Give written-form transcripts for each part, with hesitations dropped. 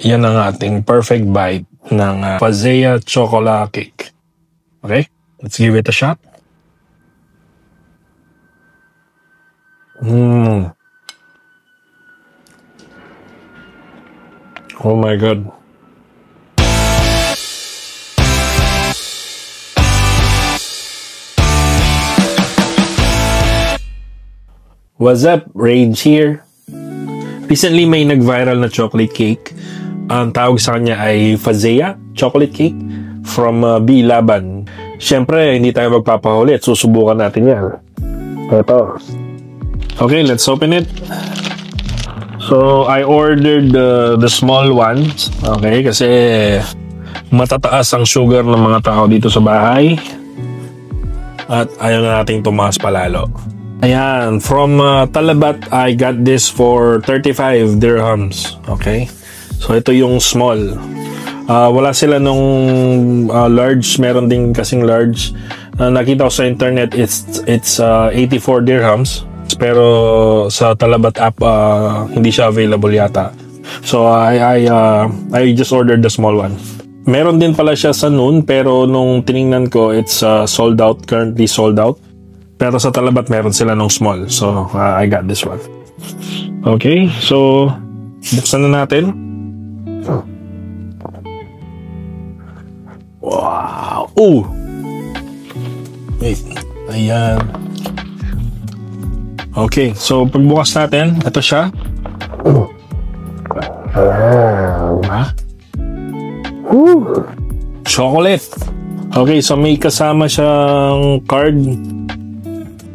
Yan ang ating perfect bite ng Fazea Chocolate Cake. Okay? Let's give it a shot. Oh my God. What's up? Rage here. Recently may nag-viral na chocolate cake. Ang tawag sa kanya ay Fazea Chocolate Cake from B. Laban. Siyempre, hindi tayo magpapahuli at susubukan natin yan. Ito. Okay, let's open it. So, I ordered the small ones. Okay, kasi matataas ang sugar ng mga tao dito sa bahay. At ayaw na nating tumaas palalo. Ayan, from Talabat, I got this for 35 dirhams. Okay? So, ito yung small. Wala sila nung large. Meron din kasing large. Nakita ko sa internet, it's 84 dirhams. Pero sa Talabat app, hindi siya available yata. So, I just ordered the small one. Meron din pala siya sa noon, pero nung tiningnan ko, it's sold out. Currently sold out. Pero sa Talabat, meron sila nung small. So, I got this one. Okay, so, buksan na natin. Wow! Oh! Wait, ayan. Okay, so, pagbukas natin, ito siya. Ha? Chocolate! Okay, so may kasama siyang card.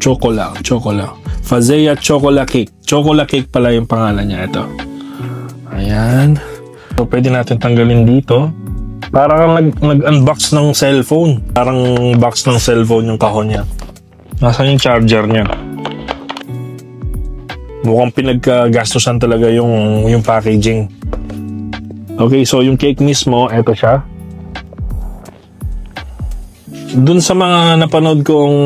Chocolate. Fazea Chocolate Cake. Chocolate Cake pala yung pangalan niya. Ito. Ayan. So, pwede natin tanggalin dito. Parang nag-unbox ng cellphone. Parang box ng cellphone yung kahon niya. Nasaan yung charger niya? Mukhang pinagkagastusan talaga yung packaging. Okay, so yung cake mismo, ito siya. Dun sa mga napanood kong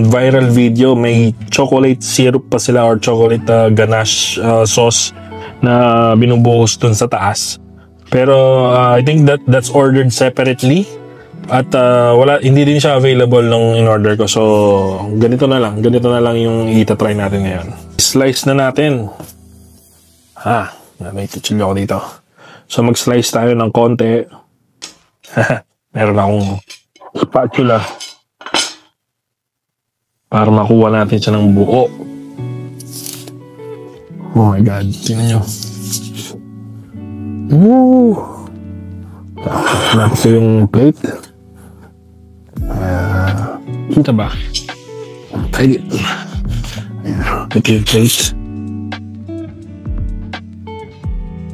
viral video, may chocolate syrup pa sila or chocolate ganache sauce na binubuhos dun sa taas. Pero I think that's ordered separately at hindi din siya available nung in-order ko. So ganito na lang yung itatry natin ngayon. Slice na natin. May tutsulyo ako dito. So mag-slice tayo ng konti. Meron akong spatula para makuha natin siya ng buo. Oh my God, tingnan nyo. Tapos yung plate. Kita ba? Ito yung plate.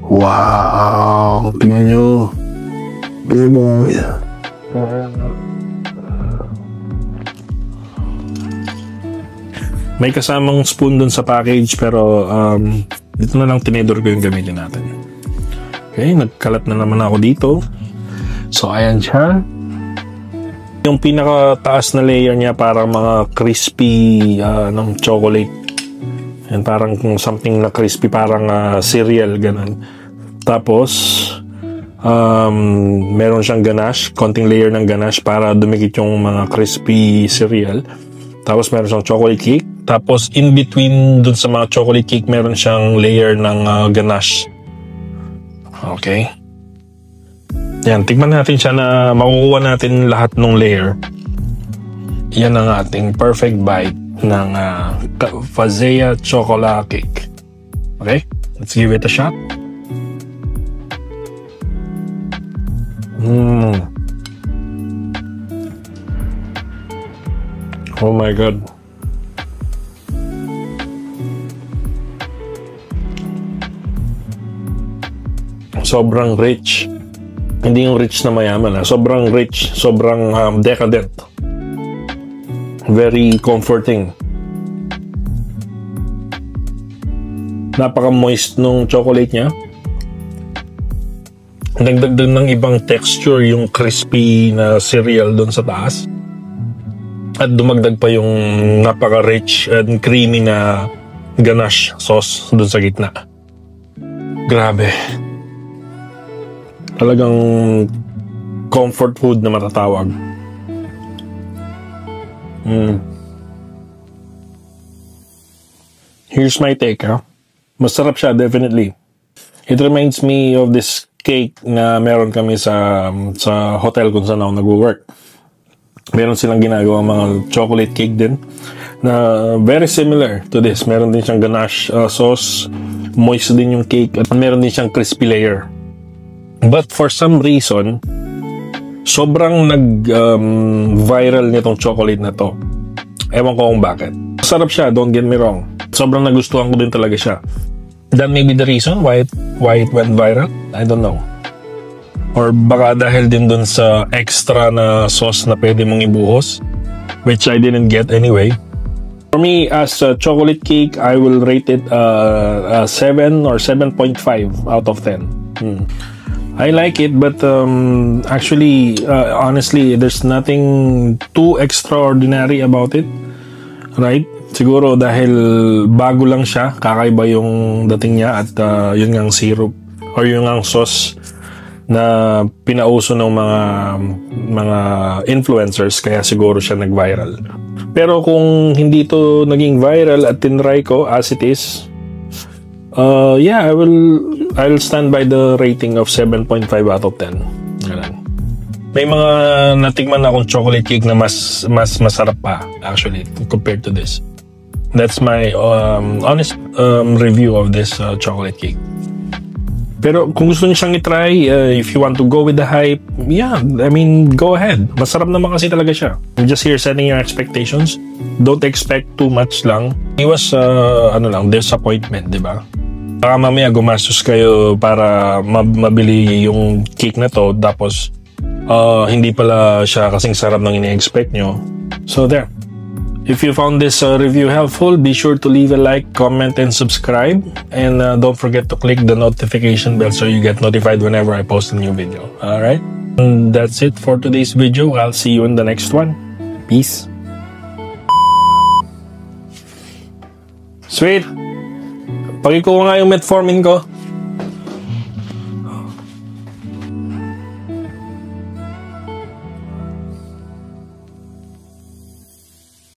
Wow, tingnan nyo. May kasamang spoon dun sa package pero dito na lang tinidor ko yung gamitin natin. Okay, nagkalat na naman ako dito. So ayan siya. Yung pinakataas na layer niya parang mga crispy ng chocolate. Yan, parang something na crispy, parang cereal, ganun. Tapos meron siyang ganache, konting layer ng ganache para dumikit yung mga crispy cereal. Tapos meron siyang chocolate cake. Tapos in between dun sa mga chocolate cake, meron siyang layer ng ganache. Okay. Yan, tignan natin siya na makukuha natin lahat ng layer. Yan ang ating perfect bite ng Fazea Chocolate Cake. Okay, let's give it a shot. Oh my God. Sobrang rich. Hindi yung rich na mayaman. Sobrang rich. Sobrang decadent. Very comforting. Napaka-moist nung chocolate niya. Nagdagdag ng ibang texture yung crispy na cereal doon sa taas. At dumagdag pa yung napaka-rich and creamy na ganache sauce doon sa gitna. Grabe. Talagang comfort food na matatawag. Here's my take, ha? Masarap siya, definitely. It reminds me of this cake na meron kami sa hotel kung saan ako nag-work. Meron silang ginagawa mga chocolate cake din na very similar to this. Meron din siyang ganache sauce, moist din yung cake, at meron din siyang crispy layer. But for some reason, sobrang nag-viral nitong chocolate na to. Ewan ko kung bakit. Sarap siya, don't get me wrong. Sobrang nagustuhan ko din talaga siya. That may be the reason why it went viral. I don't know. Or baka dahil din dun sa extra na sauce na pwede mong ibuhos, which I didn't get anyway. For me, as a chocolate cake, I will rate it a 7 or 7.5 out of 10. I like it, but actually, honestly, there's nothing too extraordinary about it. Right? Siguro dahil bago lang siya, kakaiba yung dating niya, at yun ngang syrup or yun ngang sauce na pinauso ng mga influencers, kaya siguro siya nag-viral. Pero kung hindi to naging viral at tinry ko as it is, yeah, I'll stand by the rating of 7.5 out of 10. Ganun. May mga natikman akong chocolate cake na mas masarap pa actually compared to this. That's my honest review of this chocolate cake. Pero kung gusto niyo siyang i-try, if you want to go with the hype, yeah, I mean, go ahead. Masarap naman kasi talaga siya. Just here setting your expectations. Don't expect too much lang. Iwas disappointment, di ba? Baka mamaya gumastos kayo para mabili yung cake na to, tapos hindi pala siya kasing sarap ng ini-expect nyo. So there. If you found this review helpful, be sure to leave a like, comment, and subscribe. And don't forget to click the notification bell so you get notified whenever I post a new video. Alright? And that's it for today's video. I'll see you in the next one. Peace. Sweet! Pakikuha nga yung metformin ko.